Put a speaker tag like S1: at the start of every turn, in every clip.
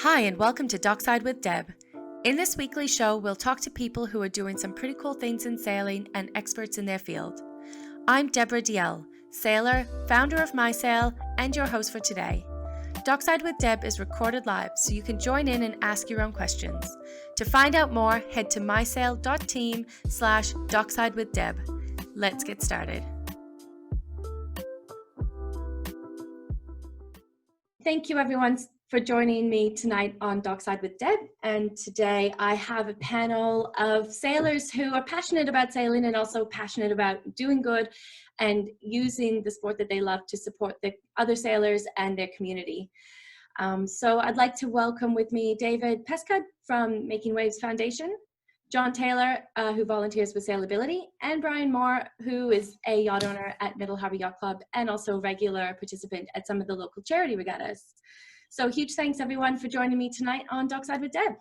S1: Hi, and welcome to Dockside with Deb. In this weekly show, we'll talk to people who are doing some pretty cool things in sailing and experts in their field. I'm Deb I'll, sailor, founder of MySail, and your host for today. Dockside with Deb is recorded live, so you can join in and ask your own questions. To find out more, head to mysail.team/Dockside with Deb. Let's get started. Thank you, everyone, for joining me tonight on Dockside with Deb. And today I have a panel of sailors who are passionate about sailing and also passionate about doing good and using the sport that they love to support the other sailors and their community. So I'd like to welcome with me David Pescud from Making Waves Foundation, John Taylor, who volunteers with Sailability, and Bryan Moore, who is a yacht owner at Middle Harbour Yacht Club and also a regular participant at some of the local charity regattas. So huge thanks everyone for joining me tonight on Dockside with Deb.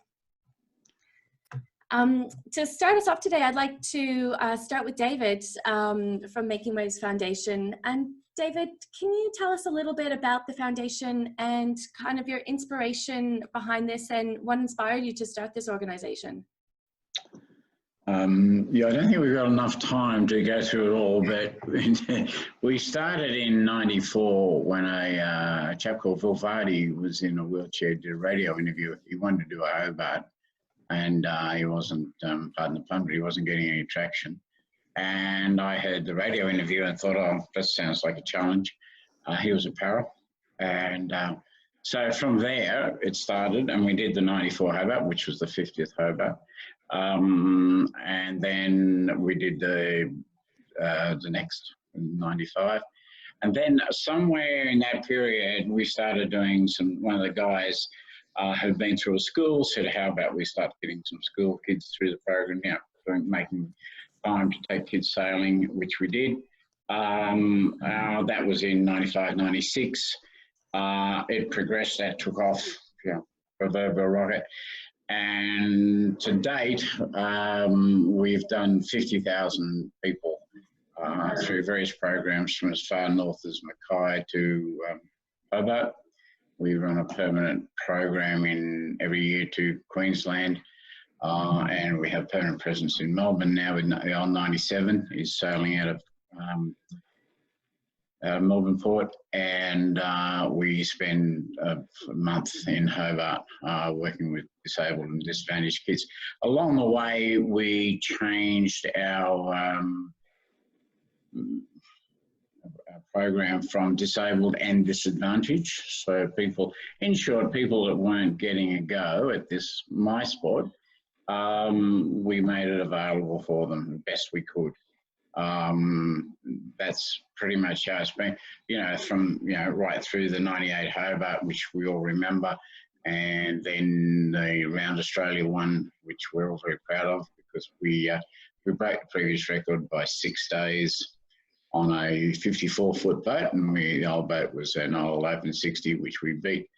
S1: To start us off today, I'd like to start with David from Making Waves Foundation. And David, can you tell us a little bit about the foundation and kind of your inspiration behind this and what inspired you to start this organization?
S2: Yeah, I don't think we've got enough time to go through it all, but we started in '94 when a chap called Phil Vardy was in a wheelchair, did a radio interview. He wanted to do a Hobart, and he wasn't, pardon the pun, but he wasn't getting any traction. And I heard the radio interview and thought, oh, that sounds like a challenge. He was a para. And so from there, it started, and we did the '94 Hobart, which was the 50th Hobart. And then we did the next '95, and then somewhere in that period we started doing one of the guys who'd been through a school said, how about we start getting some school kids through the program, making time to take kids sailing, which we did. That was in '95, '96. It progressed, that took off, proverbial rocket. And to date, we've done 50,000 people through various programs from as far north as Mackay to Hobart. We run a permanent program every year to Queensland, and we have permanent presence in Melbourne now. With L97 is sailing out of Melbourne Port, and we spend a month in Hobart working with disabled and disadvantaged kids. Along the way, we changed our program from disabled and disadvantaged. So people, in short, people that weren't getting a go at this My Sport, we made it available for them the best we could. That's pretty much how it's been, from, right through the '98 Hobart, which we all remember, and then the Round Australia one, which we're all very proud of, because we broke the previous record by 6 days on a 54-foot boat, and the old boat was an old open 60, which we beat.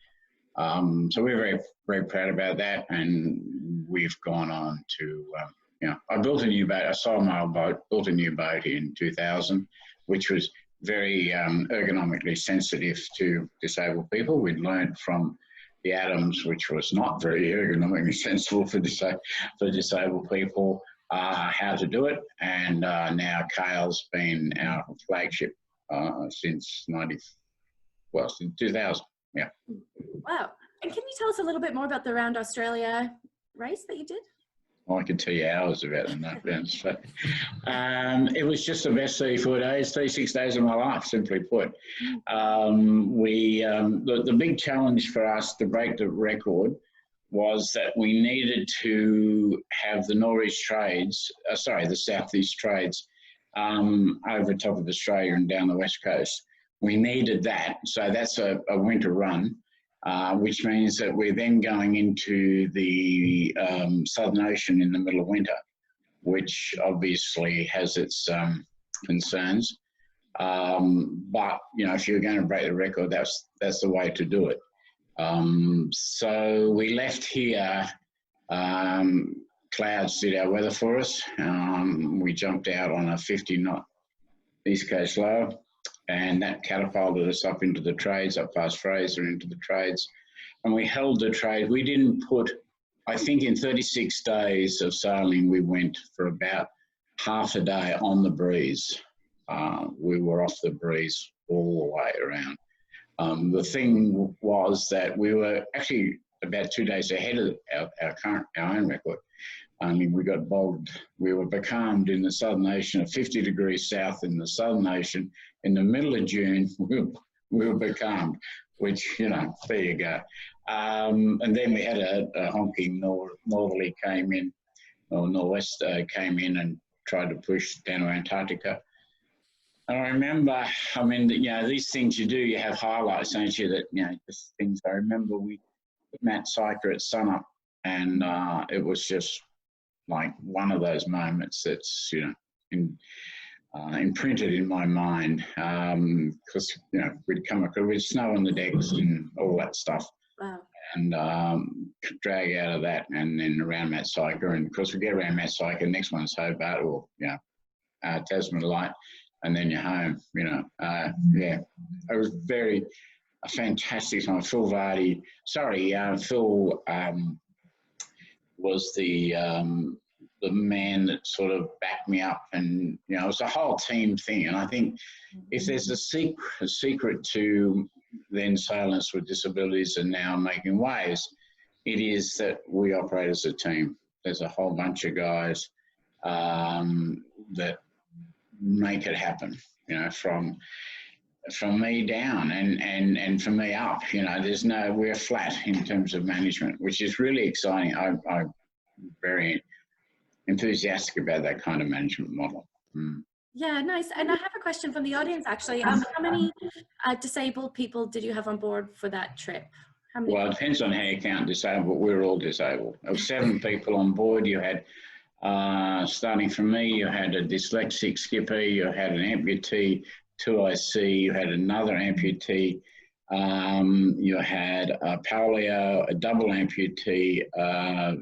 S2: So we're very, very proud about that, and we've gone on to I built a new boat. I sold my old boat, built a new boat in 2000, which was very ergonomically sensitive to disabled people. We'd learned from the Adams, which was not very ergonomically sensible for disabled people, how to do it. And now Kale's been our flagship since 2000. Yeah.
S1: Wow. And can you tell us a little bit more about the Round Australia race that you did?
S2: I could tell you hours about them. But it was just the best 36 days of my life, simply put. The big challenge for us to break the record was that we needed to have the Northeast Trades, the Southeast Trades, over top of Australia and down the West Coast. We needed that, so that's a winter run. Which means that we're then going into the Southern Ocean in the middle of winter, which obviously has its concerns. But, if you're going to break the record, that's the way to do it. So we left here, clouds did our weather for us. We jumped out on a 50-knot East Coast low, and that catapulted us up into the trades, up past Fraser into the trades. and we held the trade. We didn't put, I think in 36 days of sailing, we went for about half a day on the breeze. We were off the breeze all the way around. The thing was that we were actually about 2 days ahead of our own record. Only we got bogged. We were becalmed in the Southern Ocean at 50 degrees south in the Southern Ocean. In the middle of June, we were becalmed, which, you know, there you go. And then we had a honking northerly came in, or northwest came in and tried to push down to Antarctica. And I remember, I mean, you know, these things you do, you have highlights, don't you, that, you know, just things. I remember we Matt Syker at sunup, and it was just like one of those moments that's, you know, imprinted in my mind, because, you know, we'd come across with snow on the decks and all that stuff.
S1: Wow.
S2: And drag out of that, and then around Matt Syker, and of course we get around Matt Syker, next one's Hobart, or, you know, Tasman Light, and then you're home, you know. Yeah, it was a fantastic time. Phil Vardy, Phil was the man that sort of backed me up, and, you know, it was a whole team thing. And I think if there's a secret to then Sailors with Disabilities and now Making Waves, it is that we operate as a team. There's a whole bunch of guys that make it happen, you know, from me down and from me up. You know, we're flat in terms of management, which is really exciting. I'm very enthusiastic about that kind of management model.
S1: Yeah, nice. And I have a question from the audience, actually. How many disabled people did you have on board for that trip? How many?
S2: Well, it depends on how you count disabled, but we're all disabled. There were 7 people on board. You had, starting from me, you had a dyslexic skipper, you had an amputee, 2IC, you had another amputee, you had a polio, a double amputee,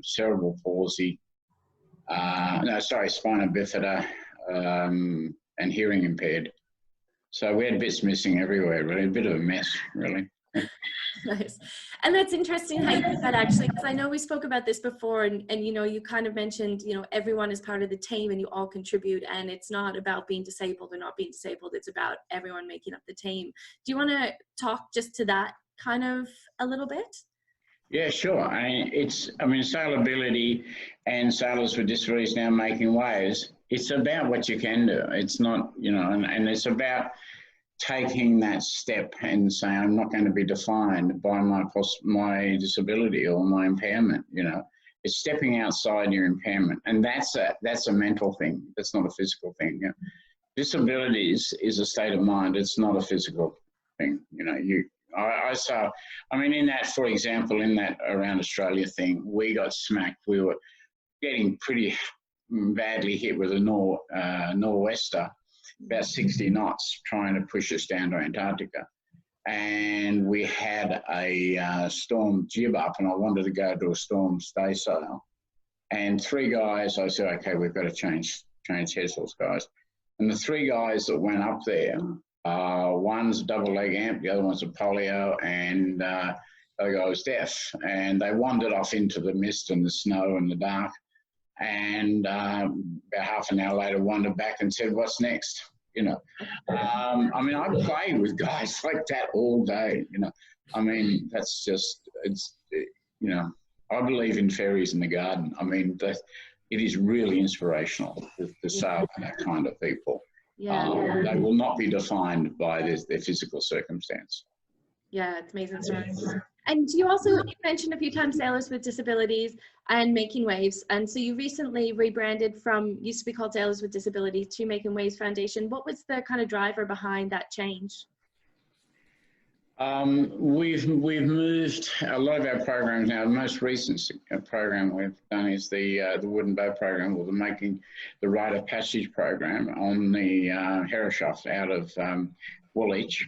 S2: cerebral palsy, spina bifida, and hearing impaired. So we had bits missing everywhere, really, a bit of a mess, really.
S1: Nice. And that's interesting how you put that, actually, because I know we spoke about this before, and you know, you kind of mentioned, you know, everyone is part of the team and you all contribute, and it's not about being disabled or not being disabled, it's about everyone making up the team. Do you want to talk just to that kind of a little bit?
S2: Yeah, sure. Sailability and Sailors with Disabilities Now Making Waves, it's about what you can do. It's not, you know, and it's about taking that step and saying, I'm not going to be defined by my disability or my impairment, you know. It's stepping outside your impairment. And that's a mental thing. That's not a physical thing. You know. Disabilities is a state of mind. It's not a physical thing. You know, in that, for example, in that around Australia thing, we got smacked. We were getting pretty badly hit with a nor'wester, about 60 knots, trying to push us down to Antarctica. And we had a storm jib up, and I wanted to go to a storm stay sail. And 3 guys, I said, okay, we've got to change headsails, guys. And the 3 guys that went up there, one's a double leg amp, the other one's a polio, and the other guy was deaf. And they wandered off into the mist and the snow and the dark. And about half an hour later, wandered back and said, what's next? You know, I play with guys like that all day, you know. I mean, that's just, it's, you know, I believe in fairies in the garden. I mean, it is really inspirational to sail with that kind of people.
S1: Yeah.
S2: They will not be defined by their physical circumstance.
S1: Yeah, it's amazing. And you also mentioned a few times Sailors with Disabilities and Making Waves. And so you recently rebranded from, used to be called Sailors with Disabilities, to Making Waves Foundation. What was the kind of driver behind that change?
S2: We've moved a lot of our programs now. The most recent program we've done is the Wooden Bow program, or the Rite of Passage program on the Herreshoff out of Woolwich.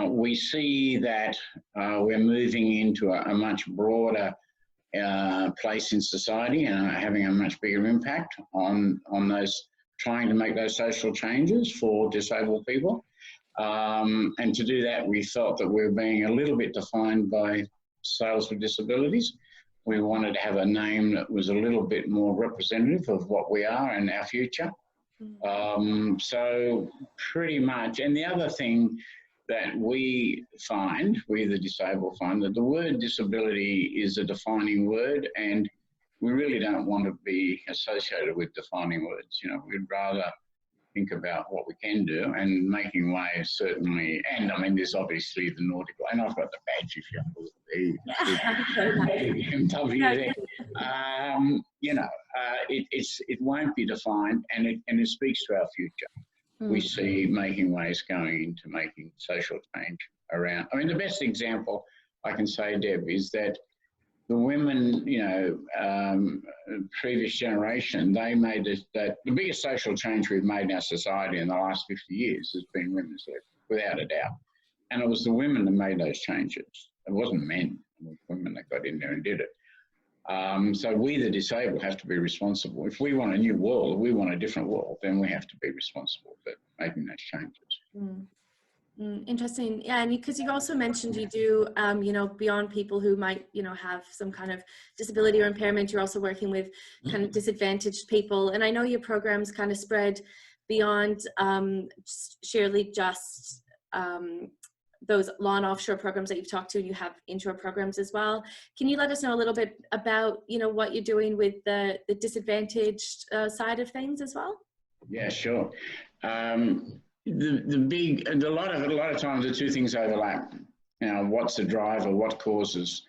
S2: We see that we're moving into a much broader place in society and having a much bigger impact on those, trying to make those social changes for disabled people. And to do that, we felt that we were being a little bit defined by Sails with Disabilities. We wanted to have a name that was a little bit more representative of what we are and our future. So pretty much, and the other thing that we the disabled find, that the word disability is a defining word, and we really don't want to be associated with defining words. You know, we'd rather think about what we can do, and making waves certainly, and I mean there's obviously the nautical, and I've got the badge if you want the BMW. You know, it won't be defined, and it speaks to our future. We see making waves going into making social change around. I mean, the best example I can say, Deb, is that the women, you know, previous generation, they made this, that the biggest social change we've made in our society in the last 50 years has been women's led, without a doubt. And it was the women that made those changes. It wasn't men, it was women that got in there and did it. So we, the disabled, have to be responsible. If we want a new world, if we want a different world, then we have to be responsible for making those changes.
S1: Interesting. Yeah, and because you also mentioned you do, you know, beyond people who might, you know, have some kind of disability or impairment, you're also working with kind of disadvantaged people. And I know your programs kind of spread beyond sheerly just those lawn offshore programs that you've talked to, and you have inshore programs as well. Can you let us know a little bit about, you know, what you're doing with the disadvantaged side of things as well?
S2: Yeah, sure. A lot of times the two things overlap. You know, what's the driver? What causes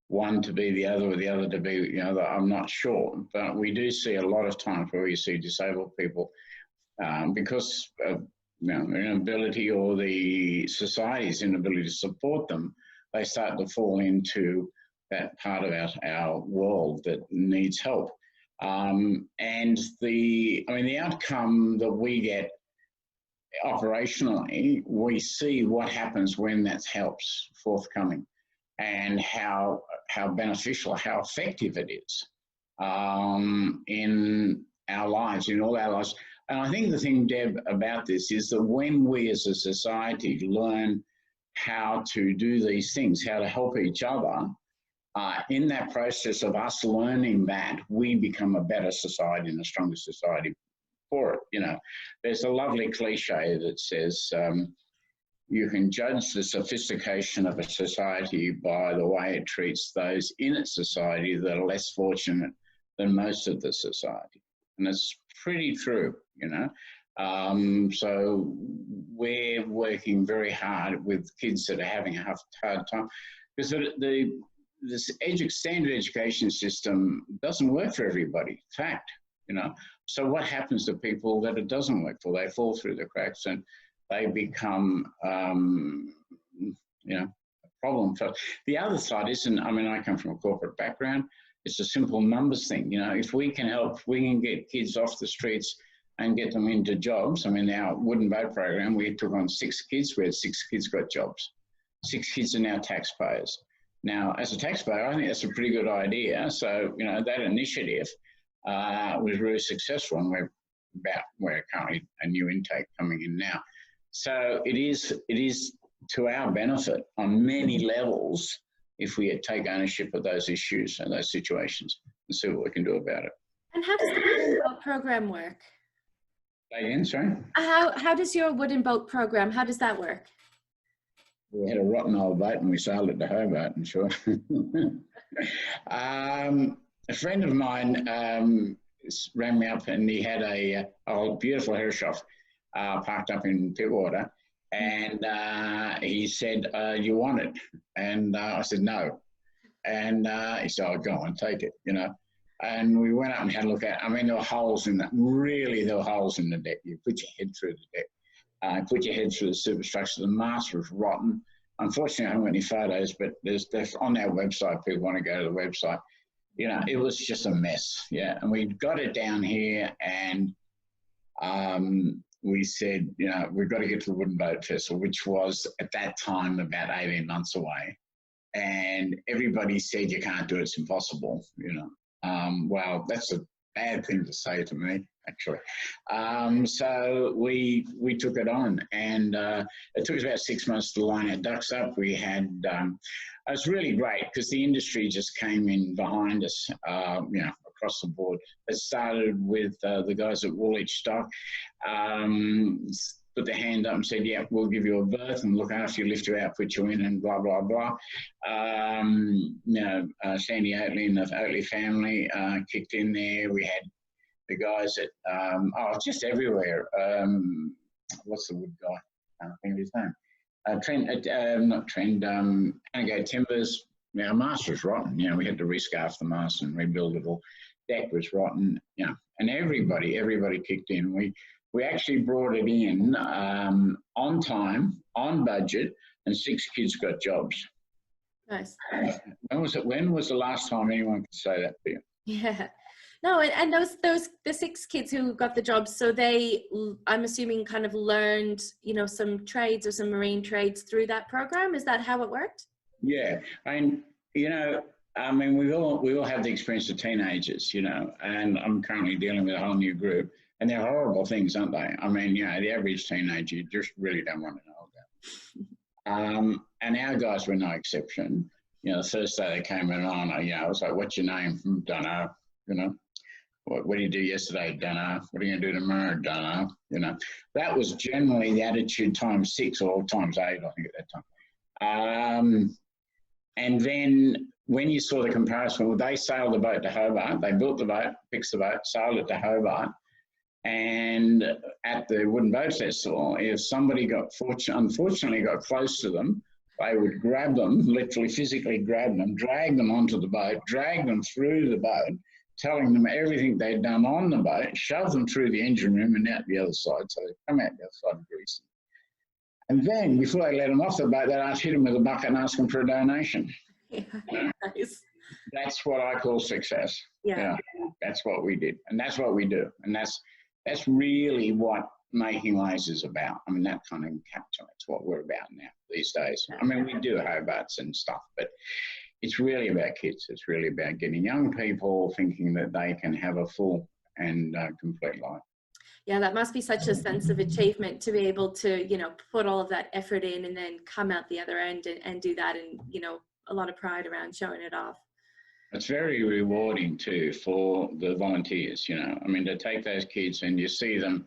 S2: one to be the other or the other to be, you know, I'm not sure. But we do see a lot of times where you see disabled people because of, you know, their inability or the society's inability to support them, they start to fall into that part of our world that needs help. And the outcome that we get operationally, we see what happens when that help's forthcoming, and how beneficial, how effective it is in our lives, in all our lives. And I think the thing, Deb, about this is that when we as a society learn how to do these things, how to help each other, in that process of us learning that, we become a better society and a stronger society for it. You know, there's a lovely cliche that says you can judge the sophistication of a society by the way it treats those in its society that are less fortunate than most of the society. And it's pretty true, you know. So we're working very hard with kids that are having a hard time, because this standard education system doesn't work for everybody, fact, you know. So what happens to people that it doesn't work for? They fall through the cracks and they become, you know, a problem. So the other side isn't, I mean, I come from a corporate background. It's a simple numbers thing. You know, if we can help, we can get kids off the streets and get them into jobs. I mean, our wooden boat program, we took on 6 kids. We had 6 kids got jobs. 6 kids are now taxpayers. Now, as a taxpayer, I think that's a pretty good idea. So, you know, that initiative was really successful, and we're currently a new intake coming in now. So it is to our benefit on many levels if we take ownership of those issues and those situations and see what we can do about it.
S1: And how does the wooden boat program work?
S2: Say again, sorry?
S1: How does your wooden boat program, how does that work?
S2: We had a rotten old boat and we sailed it to Hobart, I'm sure. A friend of mine rang me up, and he had a beautiful Herreshoff parked up in Pittwater, and he said, you want it? And I said, no. And he said, oh, go on, take it, you know. And we went up and had a look at it. I mean, there were holes in that. Really, there were holes in the deck. You put your head through the deck. Put your head through the superstructure. The mast was rotten. Unfortunately, I haven't got any photos, but there's on our website. People want to go to the website. You know, it was just a mess. Yeah, and we got it down here, and we said, you know, we've got to get to the Wooden Boat Festival, which was at that time about 18 months away. And everybody said, you can't do it, it's impossible, you know. Well, that's bad thing to say to me, actually. So we took it on, and it took us about 6 months to line our ducks up. We had, it was really great because the industry just came in behind us, you know, across the board. It started with the guys at Woolwich Stock, put their hand up and said, yeah, we'll give you a berth and look after you, lift you out, put you in, and blah, blah, blah. You know, Sandy Oatley and the Oatley family kicked in there. We had the guys at, just everywhere. What's the wood guy? I can't think of his name. Not Trend, Anagate Timbers. Our mast was rotten. You know, we had to rescarf the mast and rebuild it all. Deck was rotten, you know, and everybody kicked in. We actually brought it in on time, on budget, and 6 kids got jobs.
S1: Nice.
S2: When was the last time anyone could say that to you?
S1: Yeah. No, and the 6 kids who got the jobs, so they, I'm assuming, kind of learned, you know, some trades or some marine trades through that program. Is that how it worked?
S2: Yeah, and you know, I mean, we all have the experience of teenagers, you know, and I'm currently dealing with a whole new group. And they're horrible things, aren't they? I mean, you know, the average teenager, you just really don't want to know about. And our guys were no exception. You know, the first day they came on, you know, I was like, what's your name? Don't know, you know. What did you do yesterday? Don't know. What are you going to do tomorrow? Don't know, you know. That was generally the attitude times 6 or times 8, I think, at that time. And then when you saw the comparison, well, they sailed the boat to Hobart. They built the boat, fixed the boat, sailed it to Hobart. And at the Wooden Boat Festival, if somebody unfortunately got close to them, they would grab them, literally physically grab them, drag them onto the boat, drag them through the boat, telling them everything they'd done on the boat, shove them through the engine room and out the other side. So they come out the other side greasy. And then before they let them off the boat, they'd hit them with a bucket and ask them for a donation.
S1: Yeah, nice.
S2: That's what I call success.
S1: Yeah.
S2: That's what we did. And that's what we do. And that's really what making waves is about. I mean, that kind of encapsulates what we're about now these days. I mean, we do Hobarts and stuff, but it's really about kids. It's really about getting young people thinking that they can have a full and complete life.
S1: Yeah, that must be such a sense of achievement to be able to, you know, put all of that effort in and then come out the other end and do that, and, you know, a lot of pride around showing it off.
S2: It's very rewarding too for the volunteers, you know. I mean, to take those kids and you see them,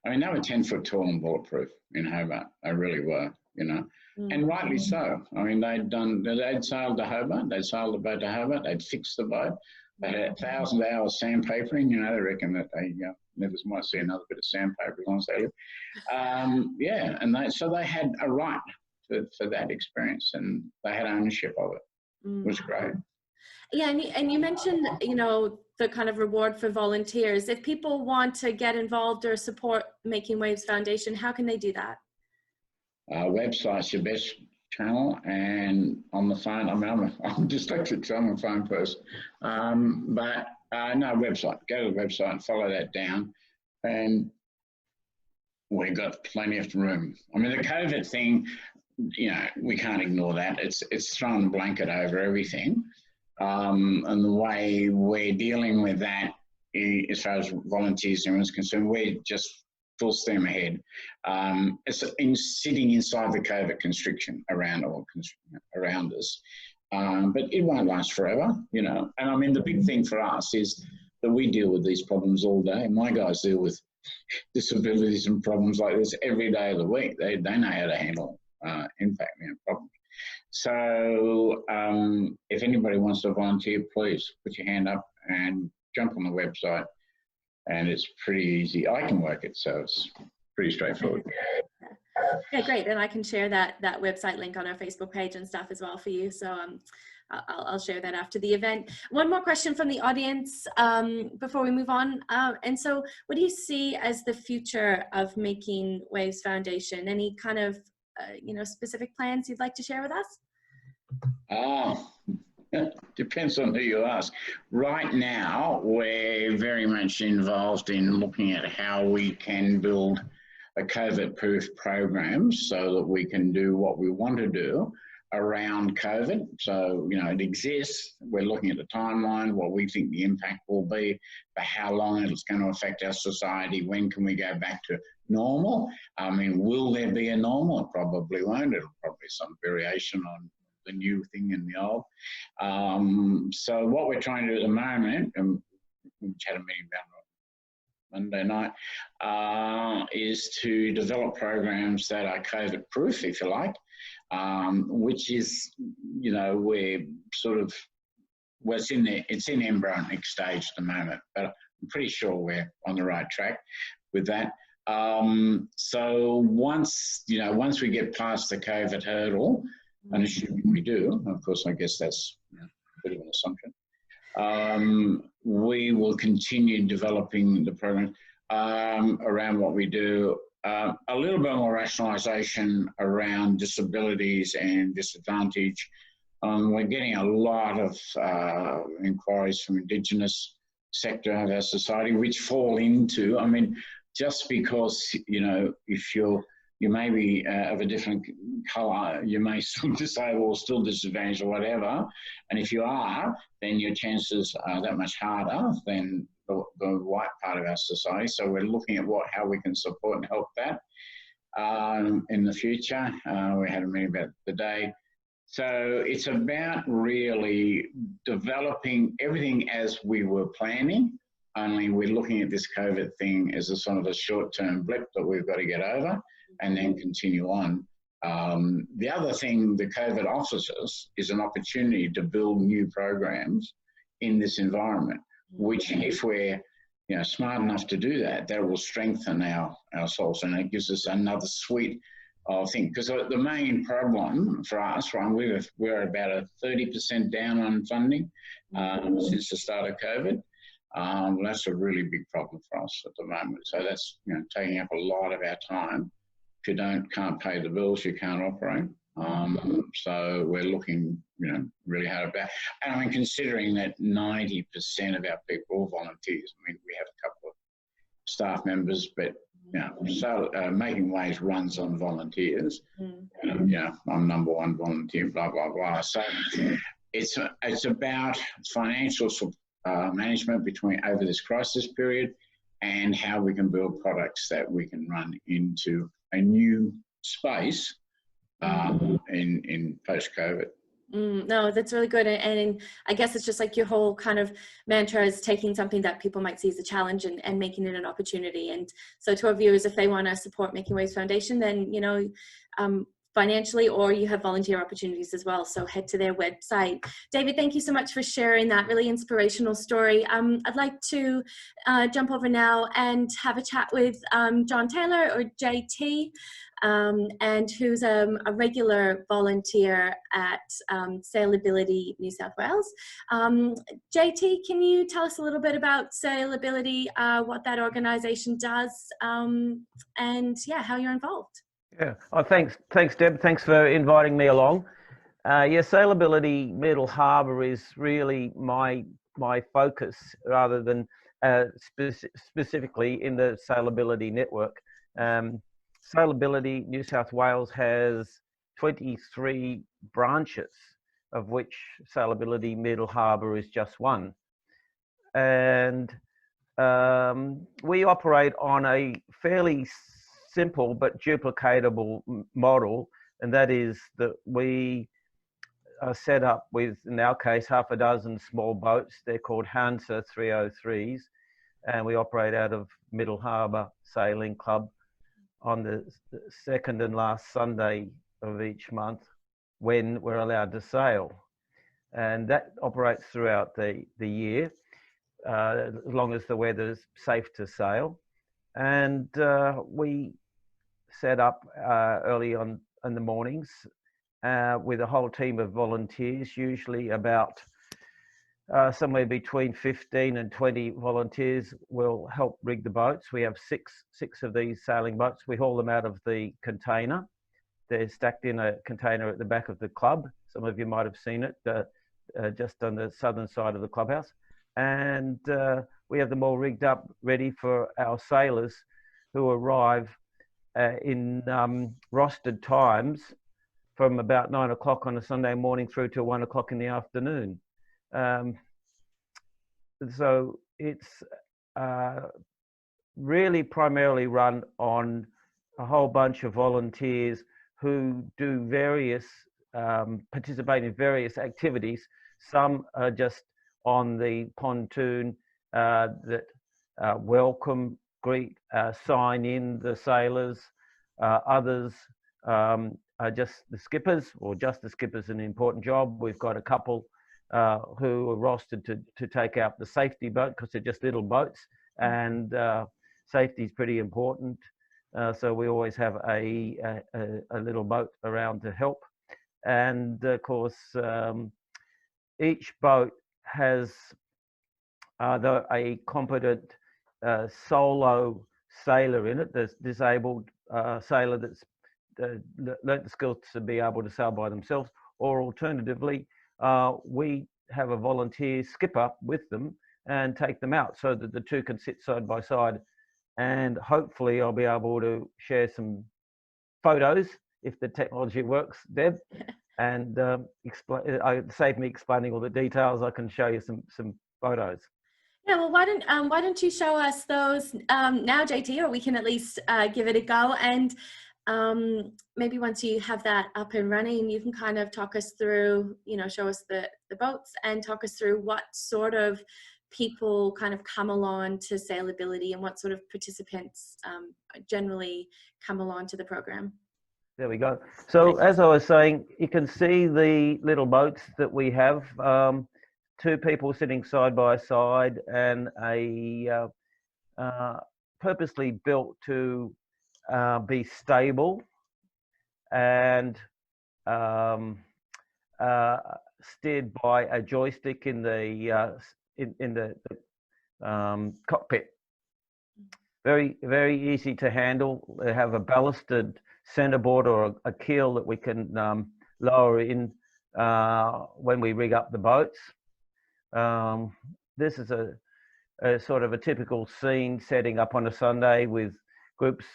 S2: I mean, they were 10 foot tall and bulletproof in Hobart. They really were, you know, and rightly so. I mean, they'd sailed to Hobart, they'd sailed the boat to Hobart, they'd fixed the boat, they had 1,000 hours sandpapering, you know, they reckon that they never might see another bit of sandpaper as long as they live. Yeah, and so they had a right for that experience, and they had ownership of it. It was great.
S1: Yeah, and you mentioned, you know, the kind of reward for volunteers. If people want to get involved or support Making Waves Foundation, how can they do that?
S2: Website's your best channel, and on the phone, I mean, I'm dyslexic, so I'm a phone person. But no, website. Go to the website and follow that down, and we've got plenty of room. I mean, the COVID thing, you know, we can't ignore that. It's thrown a blanket over everything. And the way we're dealing with that, as far as volunteers and everyone's concerned, we're just full steam ahead. It's sitting inside the COVID constriction around us. But it won't last forever, you know. And I mean, the big thing for us is that we deal with these problems all day. My guys deal with disabilities and problems like this every day of the week. They know how to handle impact problems. So if anybody wants to volunteer, please put your hand up and jump on the website, and it's pretty easy. I can work it, so it's pretty straightforward.
S1: Yeah, great. And I can share that website link on our Facebook page and stuff as well for you. So I'll share that after the event. One more question from the audience before we move on. And so what do you see as the future of Making Waves Foundation? Any kind of you know, specific plans you'd like to share with us?
S2: Depends on who you ask. Right now, we're very much involved in looking at how we can build a COVID-proof program so that we can do what we want to do around COVID. So, you know, it exists. We're looking at the timeline, what we think the impact will be, for how long it's going to affect our society, when can we go back to normal? I mean, will there be a normal? It probably won't. It'll probably be some variation on the new thing and the old. So what we're trying to do at the moment, and we had a meeting about Monday night, is to develop programs that are COVID proof, if you like, which is, you know, we're sort of, well, it's in embryonic stage at the moment, but I'm pretty sure we're on the right track with that. So once we get past the COVID hurdle, and assuming we do, of course, I guess that's, you know, a bit of an assumption, we will continue developing the program around what we do. A little bit more rationalisation around disabilities and disadvantage. We're getting a lot of inquiries from Indigenous sector of our society, which fall into, I mean, just because, you know, if you may be of a different colour, you may still disabled or still disadvantaged or whatever, and if you are, then your chances are that much harder than the white part of our society. So we're looking at how we can support and help that in the future. We had a meeting about it today. So it's about really developing everything as we were planning, only we're looking at this COVID thing as a sort of a short-term blip that we've got to get over and then continue on. The other thing the COVID offers us is an opportunity to build new programs in this environment, which if we're, you know, smart enough to do that, that will strengthen ourselves, and it gives us another suite of things. Because the main problem for us, right, we're about a 30% down on funding since the start of COVID. That's a really big problem for us at the moment. So that's, you know, taking up a lot of our time. If you can't pay the bills, you can't operate. So we're looking, you know, really hard about. And I mean, considering that 90% of our people are volunteers. I mean, we have a couple of staff members, but, you know, so Making Waves runs on volunteers. You know, I'm number one volunteer, blah, blah, blah. So it's about financial management over this crisis period, and how we can build products that we can run into a new space in post-COVID.
S1: No, that's really good. And I guess it's just like your whole kind of mantra is taking something that people might see as a challenge and making it an opportunity. And so to our viewers, if they want to support Making Waves Foundation, then, you know, financially, or you have volunteer opportunities as well. So head to their website. David, thank you so much for sharing that really inspirational story. I'd like to jump over now and have a chat with John Taylor, or JT, and who's a regular volunteer at Sailability New South Wales. JT, can you tell us a little bit about Sailability, what that organisation does, and yeah, how you're involved?
S3: Yeah. Oh, thanks, Deb. Thanks for inviting me along. Yeah, Sailability Middle Harbour is really my focus, rather than specifically in the Sailability network. Sailability New South Wales has 23 branches, of which Sailability Middle Harbour is just one. And we operate on a fairly simple but duplicatable model, and that is that we are set up with, in our case, half a dozen small boats. They're called Hansa 303s, and we operate out of Middle Harbour Sailing Club on the second and last Sunday of each month when we're allowed to sail. And that operates throughout the year, as long as the weather's safe to sail. And we set up early on in the mornings with a whole team of volunteers, usually about somewhere between 15 and 20 volunteers will help rig the boats. We have six of these sailing boats. We haul them out of the container. They're stacked in a container at the back of the club. Some of you might have seen it just on the southern side of the clubhouse. And we have them all rigged up, ready for our sailors who arrive in rostered times from about 9 o'clock on a Sunday morning through to 1 o'clock in the afternoon. So it's really primarily run on a whole bunch of volunteers who do various, participate in various activities. Some are just on the pontoon that welcome, greet, sign in the sailors. Others are just the skippers, or just the skippers, an important job. We've got a couple who are rostered to take out the safety boat, because they're just little boats, and safety is pretty important. So we always have a little boat around to help. And of course, each boat has a competent solo sailor in it. There's disabled sailor that's learnt the skills to be able to sail by themselves, or alternatively, we have a volunteer skipper with them and take them out, so that the two can sit side by side. And hopefully I'll be able to share some photos if the technology works, Deb, and save me explaining all the details. I can show you some photos.
S1: Yeah, well, why don't you show us those now, JT, or we can at least give it a go. And maybe once you have that up and running, you can kind of talk us through, show us the boats and talk us through what sort of people kind of come along to Sailability, and what sort of participants generally come along to the program.
S3: There we go. So as I was saying, you can see the little boats that we have. Two people sitting side by side, and a purposely built to be stable and steered by a joystick in the cockpit. Very, very easy to handle. They have a ballasted centerboard or a keel that we can lower in when we rig up the boats. This is a sort of a typical scene setting up on a Sunday, with groups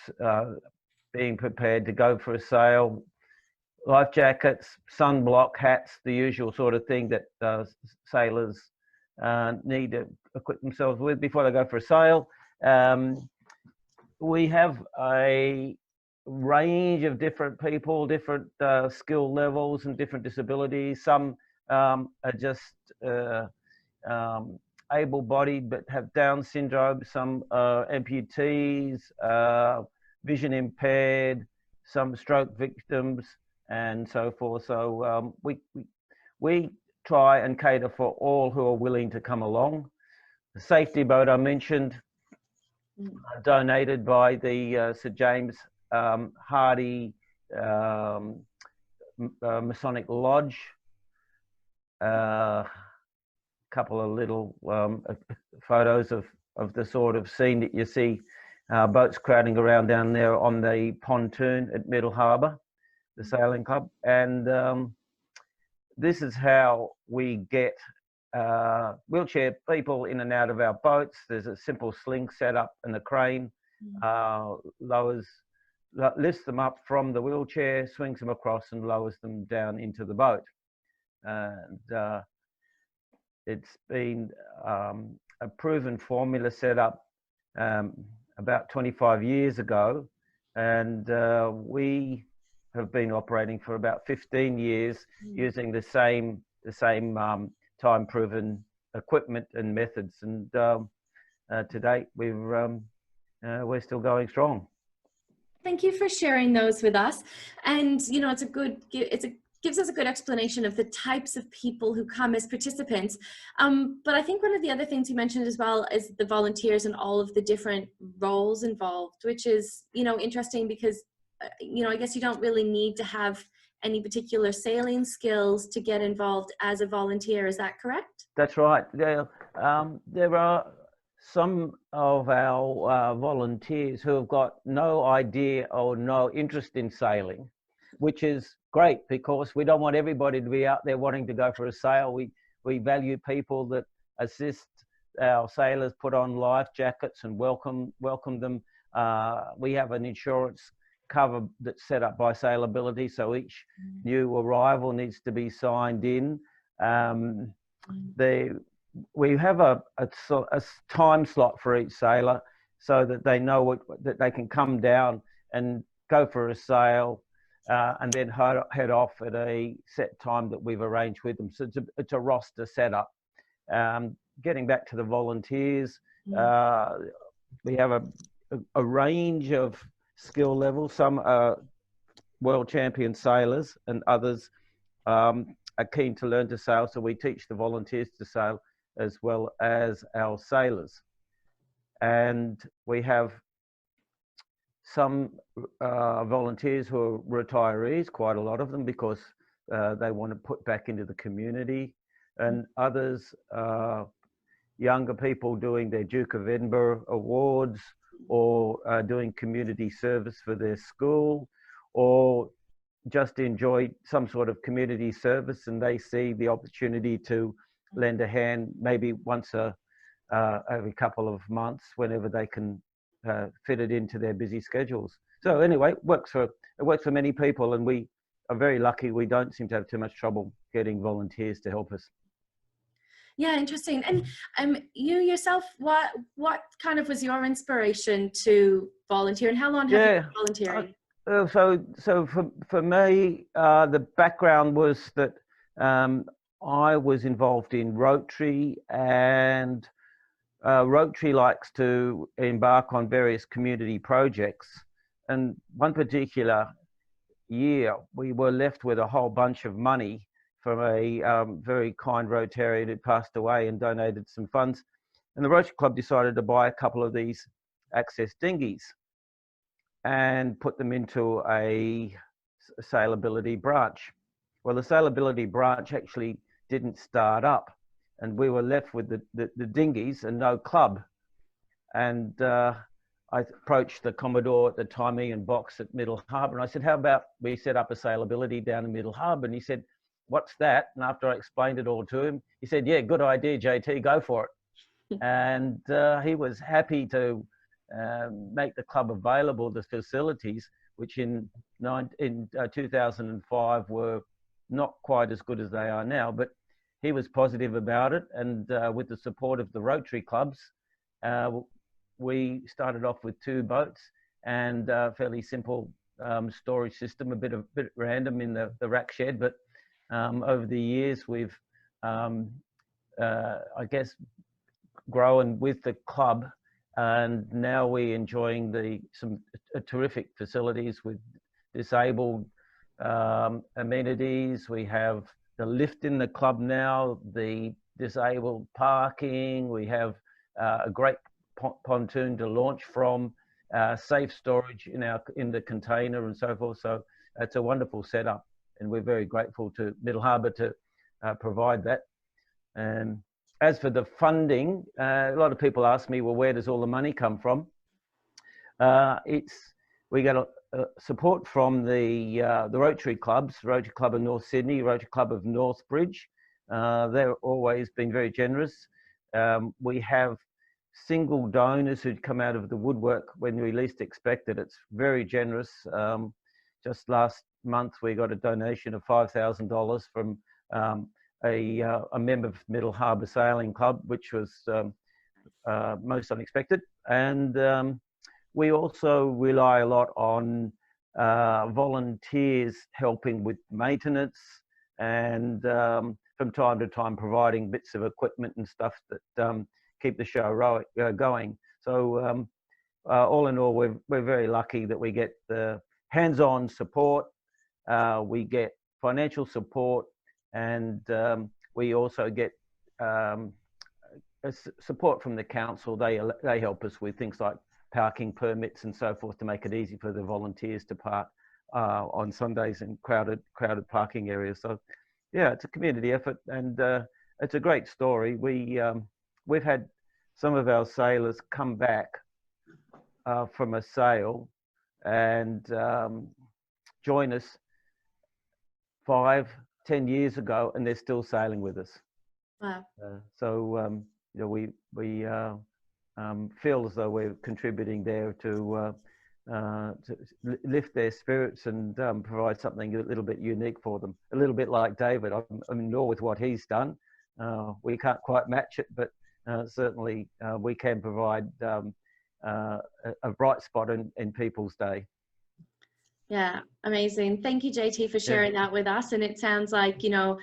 S3: being prepared to go for a sail. Life jackets, sunblock, hats, the usual sort of thing that sailors need to equip themselves with before they go for a sail. We have a range of different people, different skill levels and different disabilities. Some are just able-bodied but have Down syndrome. Some are amputees, vision impaired, some stroke victims, and so forth. So we try and cater for all who are willing to come along. The safety boat I mentioned, donated by the Sir James Hardy Masonic Lodge. Couple of little photos of the sort of scene that you see, boats crowding around down there on the pontoon at Middle Harbour, the sailing club. And this is how we get wheelchair people in and out of our boats. There's a simple sling set up, and the crane lifts them up from the wheelchair, swings them across, and lowers them down into the boat. And it's been a proven formula set up about 25 years ago, and we have been operating for about 15 years using the same time-proven equipment and methods, and to date we're still going strong.
S1: Thank you for sharing those with us. And it gives us a good explanation of the types of people who come as participants. But I think one of the other things you mentioned as well is the volunteers and all of the different roles involved, which is, interesting because, I guess you don't really need to have any particular sailing skills to get involved as a volunteer. Is that correct?
S3: That's right. There are some of our volunteers who have got no idea or no interest in sailing, which is great, because we don't want everybody to be out there wanting to go for a sail. We value people that assist our sailors put on life jackets and welcome them. We have an insurance cover that's set up by Sailability. So each new arrival needs to be signed in. We have a time slot for each sailor so that they know that they can come down and go for a sail and then head off at a set time that we've arranged with them. So it's a roster setup. Getting back to the volunteers, we have a range of skill levels. Some are world champion sailors and others are keen to learn to sail. So we teach the volunteers to sail as well as our sailors. And we have some volunteers who are retirees, quite a lot of them, because they want to put back into the community, and others younger people doing their Duke of Edinburgh awards, or doing community service for their school, or just enjoy some sort of community service, and they see the opportunity to lend a hand maybe once every couple of months whenever they can fit it into their busy schedules. So anyway, it works for many people, and we are very lucky. We don't seem to have too much trouble getting volunteers to help us.
S1: Yeah, interesting. And you yourself, what kind of was your inspiration to volunteer, and how long have you been volunteering?
S3: So for me, the background was that I was involved in Rotary, and Rotary likes to embark on various community projects. And one particular year, we were left with a whole bunch of money from a very kind Rotarian who passed away and donated some funds. And the Rotary Club decided to buy a couple of these access dinghies and put them into a Sailability branch. Well, the Sailability branch actually didn't start up, and we were left with the dinghies and no club. And I approached the Commodore at the time, Ian Box at Middle Harbour, and I said, how about we set up a Sailability down in Middle Harbour? And he said, what's that? And after I explained it all to him, he said, yeah, good idea, JT, go for it. And he was happy to make the club available the facilities, which in 2005 were not quite as good as they are now, but he was positive about it. And with the support of the Rotary clubs, we started off with 2 boats and a fairly simple storage system, a bit random in the rack shed, but over the years we've I guess grown with the club, and now we're enjoying some terrific facilities with disabled amenities. We have the lift in the club now, the disabled parking. We have a great pontoon to launch from, safe storage in the container and so forth. So it's a wonderful setup, and we're very grateful to Middle Harbour to provide that. And as for the funding, a lot of people ask me, well, where does all the money come from? We get support from the Rotary clubs, Rotary Club of North Sydney, Rotary Club of Northbridge. They've always been very generous. We have single donors who'd come out of the woodwork when we least expected. It's very generous. Just last month, we got a donation of $5,000 from a member of Middle Harbour Sailing Club, which was most unexpected. And we also rely a lot on volunteers helping with maintenance, and from time to time providing bits of equipment and stuff that keep the show going. So all in all, we're very lucky that we get the hands-on support, we get financial support, and we also get support from the council. They help us with things like parking permits and so forth to make it easy for the volunteers to park on Sundays in crowded parking areas. So yeah, it's a community effort, and it's a great story. We've had some of our sailors come back from a sail and join us 5-10 years ago, and they're still sailing with us.
S1: Wow.
S3: So you know, we feel as though we're contributing there to to lift their spirits and provide something a little bit unique for them. A little bit like David, I'm in awe with what he's done. We can't quite match it, but certainly we can provide a bright spot in people's day.
S1: Yeah, amazing. Thank you, JT, for sharing that with us. And it sounds like, you know,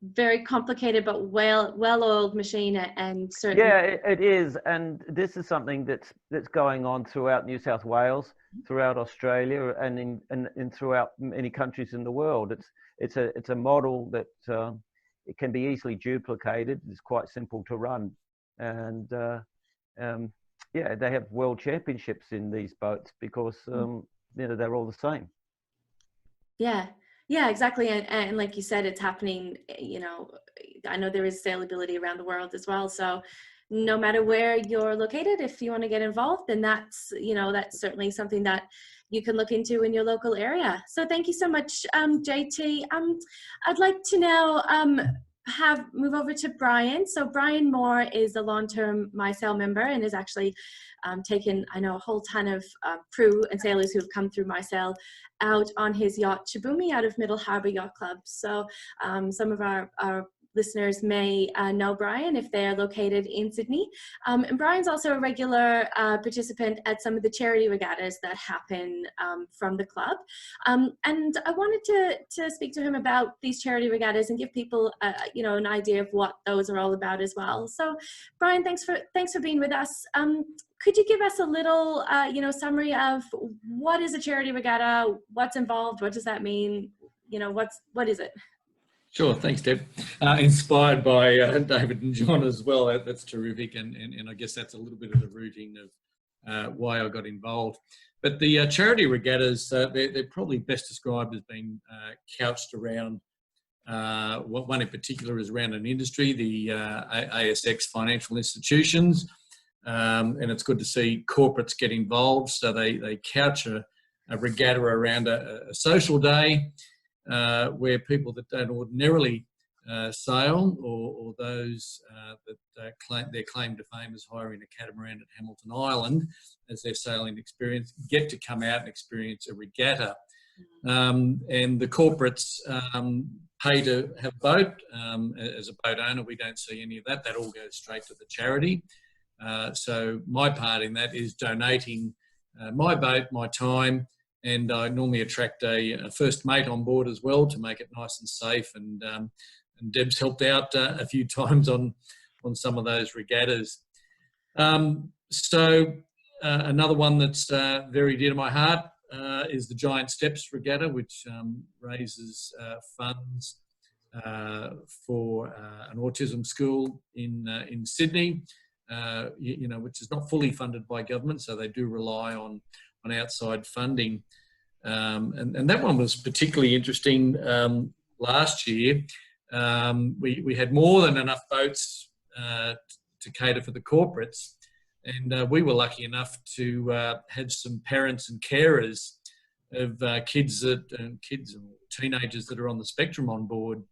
S1: very complicated but well-oiled machine, and certainly.
S3: Yeah, it is, and this is something that's going on throughout New South Wales, throughout Australia, and in throughout many countries in the world. It's a model that it can be easily duplicated. It's quite simple to run, and yeah, they have world championships in these boats because you know, they're all the same.
S1: Yeah, exactly. And like you said, it's happening, you know, I know there is sailability around the world as well. So no matter where you're located, if you want to get involved, then that's, you know, that's certainly something that you can look into in your local area. So thank you so much, JT. I'd like to now move over to Bryan. So Bryan Moore is a long-term MySail member and is actually taken, I know, a whole ton of crew and sailors who have come through MySail out on his yacht Shibumi out of Middle Harbour Yacht Club. So some of our listeners may know Bryan if they're located in Sydney. And Bryan's also a regular participant at some of the charity regattas that happen from the club. And I wanted to speak to him about these charity regattas and give people, you know, an idea of what those are all about as well. So Bryan, thanks for being with us. Could you give us a little, you know, summary of what is a charity regatta, what's involved, what does that mean, you know, what is it?
S4: Sure, thanks, Deb. Inspired by David and John as well. That's terrific, and I guess that's a little bit of the rooting of why I got involved. But the charity regattas, they're probably best described as being couched around, one in particular is around an industry, the ASX financial institutions, and it's good to see corporates get involved. So they couch a regatta around a social day, where people that don't ordinarily sail, or those that claim their claim to fame is hiring a catamaran at Hamilton Island as their sailing experience, get to come out and experience a regatta. And the corporates pay to have a boat. As a boat owner, we don't see any of that. That all goes straight to the charity. So my part in that is donating my boat, my time, and I normally attract a first mate on board as well to make it nice and safe. And Deb's helped out a few times on some of those regattas. So another one that's very dear to my heart is the Giant Steps Regatta, which raises funds for an autism school in Sydney, you know, which is not fully funded by government, so they do rely on outside funding. And that one was particularly interesting last year. We had more than enough boats to cater for the corporates, and we were lucky enough to have some parents and carers of kids and teenagers that are on the spectrum on board,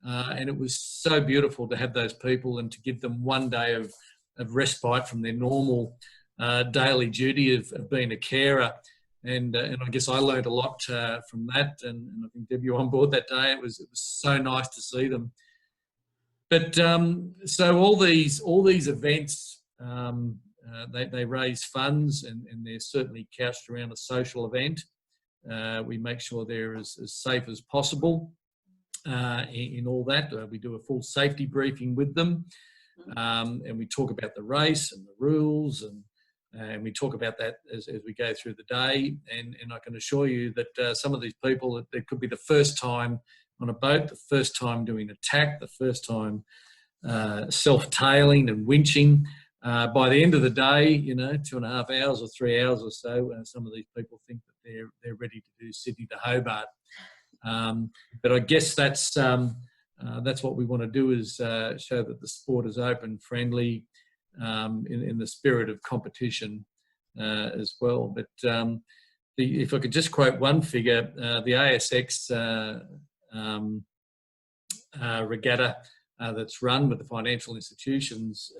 S4: and it was so beautiful to have those people and to give them one day of respite from their normal daily duty of being a carer. And I guess I learned a lot from that, and I think Deb, you were on board that day. It was so nice to see them. But so all these events, they raise funds, and they're certainly couched around a social event. We make sure they're as safe as possible in all that. We do a full safety briefing with them, and we talk about the race and the rules, and we talk about that as we go through the day. And I can assure you that some of these people, it could be the first time on a boat, the first time doing a tack, the first time self-tailing and winching. By the end of the day, you know, 2.5 hours or 3 hours or so, some of these people think that they're ready to do Sydney to Hobart. But I guess that's what we want to do, is show that the sport is open, friendly, in the spirit of competition as well. But if I could just quote one figure, the ASX regatta that's run with the financial institutions,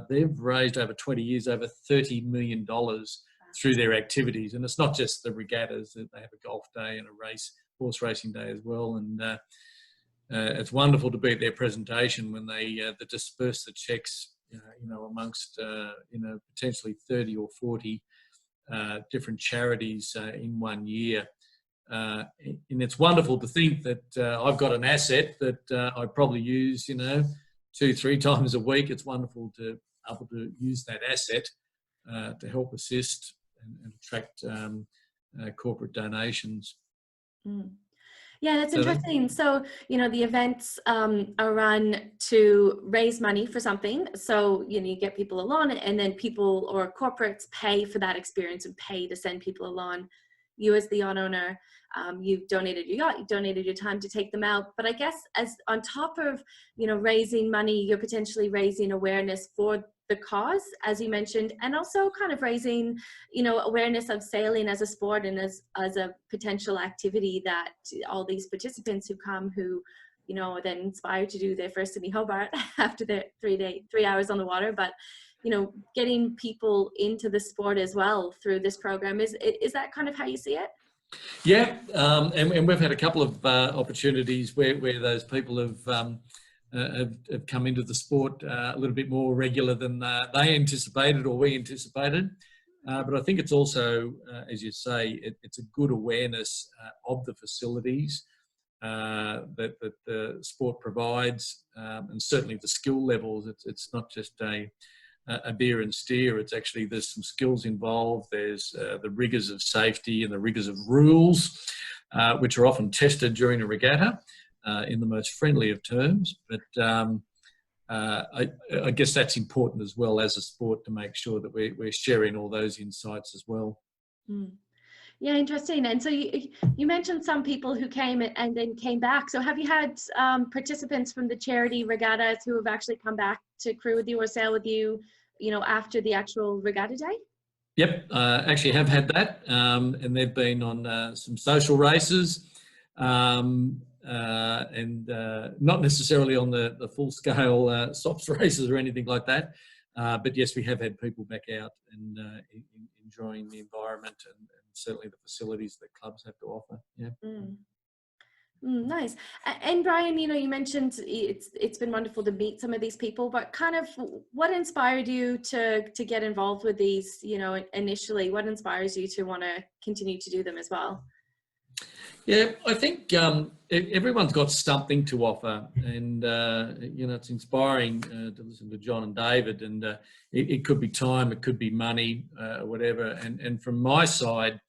S4: they've raised over 20 years over $30 million through their activities. And it's not just the regattas; they have a golf day and a horse racing day as well. And it's wonderful to be at their presentation when they disperse the checks, amongst potentially 30 or 40 different charities in 1 year. And it's wonderful to think that I've got an asset that I probably use, 2-3 times a week. It's wonderful to be able to use that asset to help assist and attract corporate donations.
S1: Mm. Yeah, that's interesting. So, the events are run to raise money for something. So, you get people along, and then people or corporates pay for that experience and pay to send people along. You as the yacht owner, you've donated your yacht, you've donated your time to take them out. But I guess as on top of, raising money, you're potentially raising awareness for the cause, as you mentioned, and also kind of raising, awareness of sailing as a sport and as a potential activity that all these participants who come, who, are then inspired to do their first in Hobart after their 3 hours on the water, but getting people into the sport as well through this program. Is that kind of how you see it?
S4: Yeah, and we've had a couple of opportunities where those people have come into the sport a little bit more regular than they anticipated or we anticipated. But I think it's also, as you say, it's a good awareness of the facilities that the sport provides, and certainly the skill levels. It's not just a beer and steer. It's actually, there's some skills involved. There's the rigours of safety and the rigours of rules, which are often tested during a regatta in the most friendly of terms. But I guess that's important as well as a sport, to make sure that we're sharing all those insights as well.
S1: Mm. Yeah, interesting. And so you mentioned some people who came and then came back. So have you had participants from the charity regattas who have actually come back to crew with you or sail with you, after the actual regatta day?
S4: Yep, actually have had that, and they've been on some social races, and not necessarily on the full-scale SOPS races or anything like that. But yes, we have had people back out and enjoying the environment and certainly the facilities that clubs have to offer. Yeah.
S1: Nice. And Bryan, you mentioned it's been wonderful to meet some of these people, but kind of what inspired you to get involved with these, initially? What inspires you to want to continue to do them as well?
S4: Yeah, I think everyone's got something to offer, and it's inspiring to listen to John and David. And it could be time, it could be money, whatever. And from my side,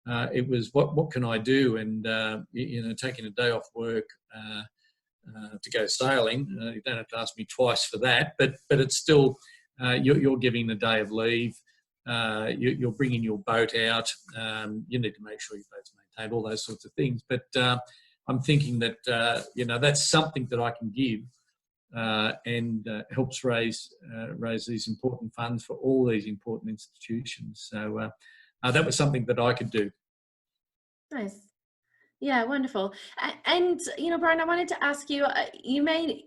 S4: it was what can I do? And taking a day off work to go sailing. You don't have to ask me twice for that, but it's still you're giving a day of leave. You're bringing your boat out. You need to make sure your boat's maintained, all those sorts of things. But I'm thinking that that's something that I can give and helps raise these important funds for all these important institutions. So that was something that I could do. Nice.
S1: Yeah, wonderful. And Bryan, I wanted to ask you. You may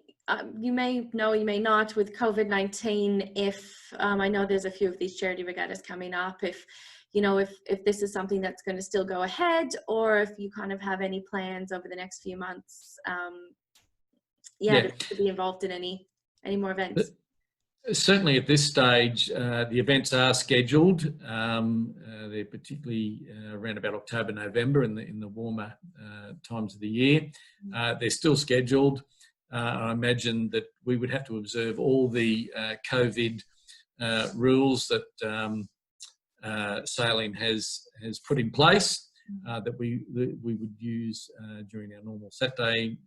S1: know, you may not, with COVID-19, if I know there's a few of these charity regattas coming up, if this is something that's going to still go ahead, or if you kind of have any plans over the next few months, to be involved in any more events.
S4: Certainly at this stage, the events are scheduled. They're particularly around about October, November, in the warmer times of the year. They're still scheduled. I imagine that we would have to observe all the COVID rules that sailing has put in place, that we would use during our normal Saturday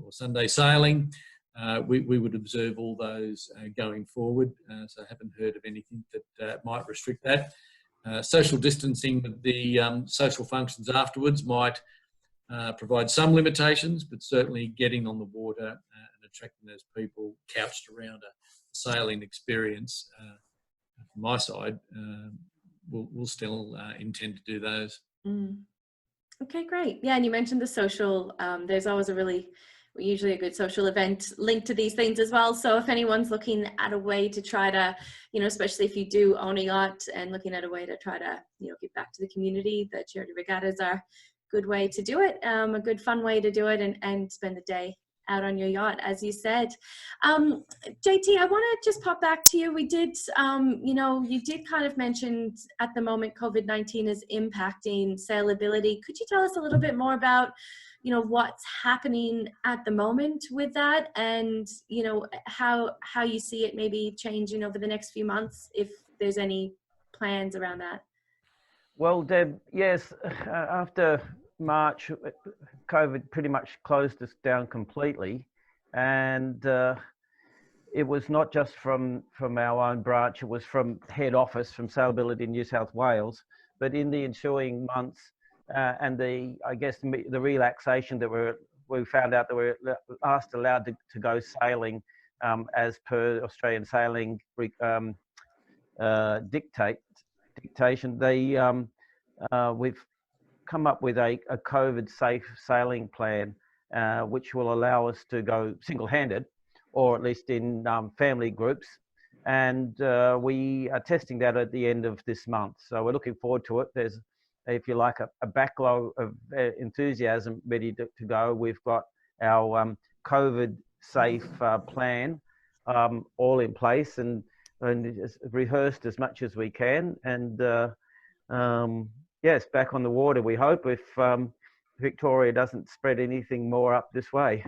S4: or Sunday sailing. We would observe all those going forward, so I haven't heard of anything that might restrict that. Social distancing with the social functions afterwards might provide some limitations, but certainly getting on the water and attracting those people couched around a sailing experience, from my side, we'll still intend to do those.
S1: Okay, great. Yeah, and you mentioned the social. There's always a really usually a good social event linked to these things as well. So if anyone's looking at a way to try to, you know, especially if you do own a yacht and looking at a way to try to, you know, give back to the community, the charity regattas are a good way to do it, a good fun way to do it, and spend the day out on your yacht, as you said. JT, I want to just pop back to you. We did, you know, you did kind of mention at the moment COVID-19 is impacting sailability. Could you tell us a little bit more about, you know, what's happening at the moment with that, and, you know, how you see it maybe changing over the next few months, if there's any plans around that?
S3: Well, Deb, yes, after March, COVID pretty much closed us down completely, and it was not just from our own branch, it was from head office, from Sailability in New South Wales. But in the ensuing months, and I guess the relaxation that we found out that we're last allowed to go sailing as per Australian sailing dictation, we've come up with a COVID safe sailing plan, which will allow us to go single-handed, or at least in family groups. And we are testing that at the end of this month. So we're looking forward to it. There's, if you like, a backlog of enthusiasm ready to go. We've got our COVID safe plan all in place, and rehearsed as much as we can. And yes, back on the water, we hope, if Victoria doesn't spread anything more up this way.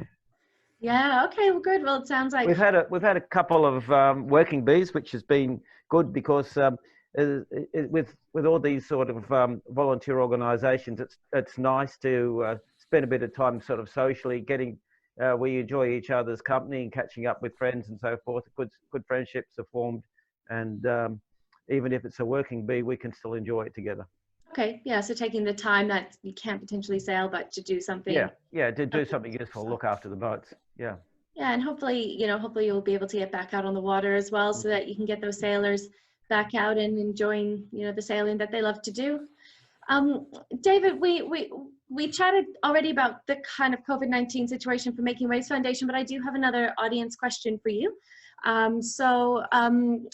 S1: Yeah, okay, well, good. Well, it sounds like
S3: we've had a couple of working bees, which has been good, because with all these sort of volunteer organisations, it's nice to spend a bit of time sort of socially getting. We enjoy each other's company and catching up with friends and so forth. Good friendships are formed, and even if it's a working bee, we can still enjoy it together.
S1: Okay, yeah, so taking the time that you can't potentially sail, but to do something.
S3: Yeah, to do something useful, look after the boats. Yeah.
S1: Yeah, and hopefully, you know, hopefully you'll be able to get back out on the water as well, so that you can get those sailors back out and enjoying, you know, the sailing that they love to do. David, we chatted already about the kind of COVID-19 situation for Making Waves Foundation, but I do have another audience question for you.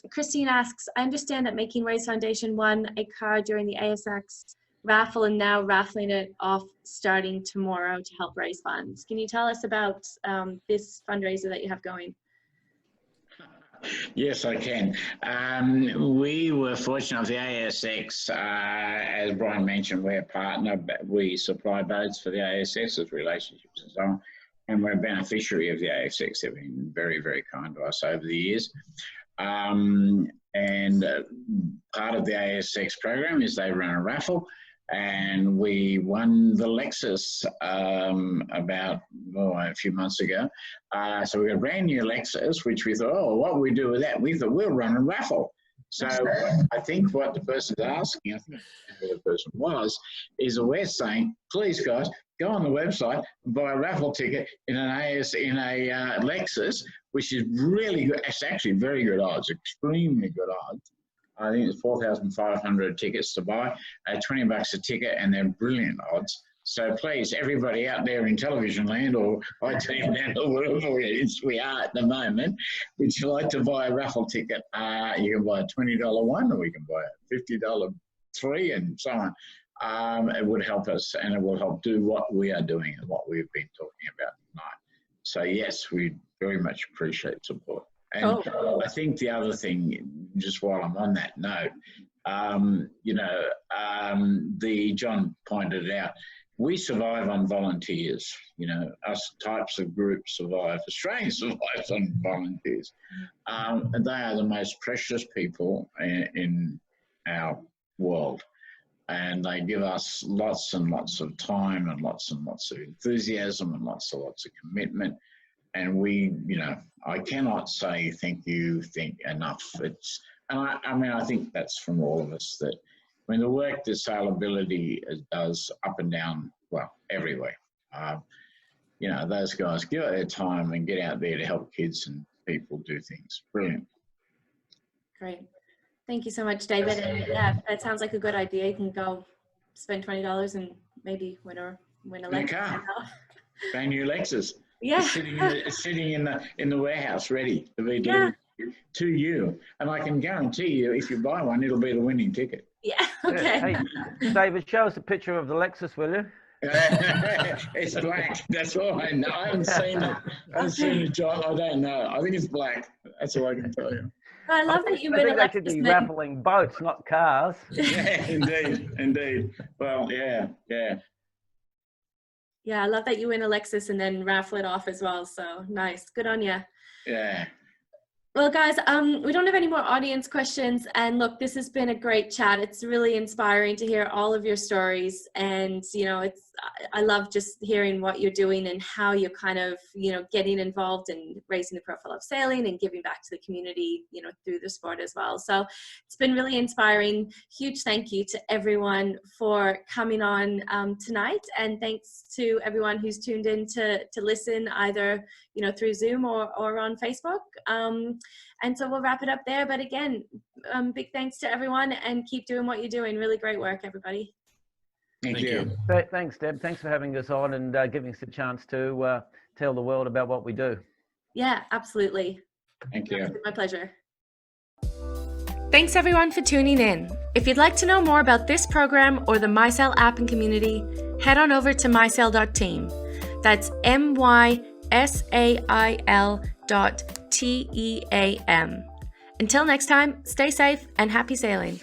S1: Christine asks, I understand that Making Waves Foundation won a car during the ASX raffle and now raffling it off starting tomorrow to help raise funds. Can you tell us about this fundraiser that you have going?
S2: Yes, I can. We were fortunate of the ASX, as Bryan mentioned, we're a partner, but we supply boats for the ASX with relationships and so on. And we're a beneficiary of the ASX. They've been very, very kind to us over the years. And part of the ASX program is they run a raffle, and we won the Lexus about a few months ago. So we got a brand new Lexus, which we thought, oh, what we do with that? We thought we'll run a raffle. So I think what the person's asking, I think who the person was, is that we're saying, please guys, go on the website and buy a raffle ticket in a Lexus, which is really good. It's actually very good odds, extremely good odds. I think it's 4,500 tickets to buy, $20 a ticket, and they're brilliant odds. So please, everybody out there in television land, or IT land, or wherever we are at the moment, would you like to buy a raffle ticket? You can buy a $20 one, or we can buy a $50 three, and so on. It would help us, and it will help do what we are doing and what we've been talking about tonight. So yes, we very much appreciate support. And I think the other thing, just while I'm on that note, John pointed out, we survive on volunteers. You know, us types of groups survive. Australia survives on volunteers. And they are the most precious people in our world. And they give us lots and lots of time and lots of enthusiasm and lots of commitment. And we, you know, I cannot say thank you enough. I think that's from all of us, that when the work that Sailability does up and down, well, everywhere, you know, those guys give it their time and get out there to help kids and people do things. Brilliant.
S1: Great. Thank you so much, David. And yeah, that sounds like a good idea. You can go spend $20 and maybe win a Lexus.
S2: Brand new Lexus.
S1: Yeah.
S2: Sitting in the warehouse, ready to be
S1: Yeah.
S2: delivered to you. And I can guarantee you, if you buy one, it'll be the winning ticket.
S1: Yeah. Okay.
S3: Hey, David, show us a picture of the Lexus, will you?
S2: It's black. That's all I know. I haven't seen it. I haven't seen it, John. I don't know. I think it's black. That's all I can tell you.
S1: I love that you
S3: I
S1: win
S3: think they should be raffling boats, not cars.
S2: Yeah, indeed. Well, yeah.
S1: Yeah, I love that you win a Lexus and then raffle it off as well. So nice. Good on you.
S2: Yeah.
S1: Well, guys, we don't have any more audience questions. And look, this has been a great chat. It's really inspiring to hear all of your stories. And, you know, I love just hearing what you're doing and how you're kind of, you know, getting involved and raising the profile of sailing and giving back to the community, you know, through the sport as well. So it's been really inspiring. Huge thank you to everyone for coming on tonight. And thanks to everyone who's tuned in to listen either, you know, through Zoom or on Facebook. And so we'll wrap it up there. But again, big thanks to everyone and keep doing what you're doing. Really great work, everybody.
S2: Thank you.
S3: Thanks, Deb. Thanks for having us on and giving us a chance to tell the world about what we do.
S1: Yeah, absolutely.
S2: Thank you.
S1: My pleasure. Thanks everyone for tuning in. If you'd like to know more about this program or the MySail app and community, head on over to mysail.team. That's mysail.team. Until next time, stay safe and happy sailing.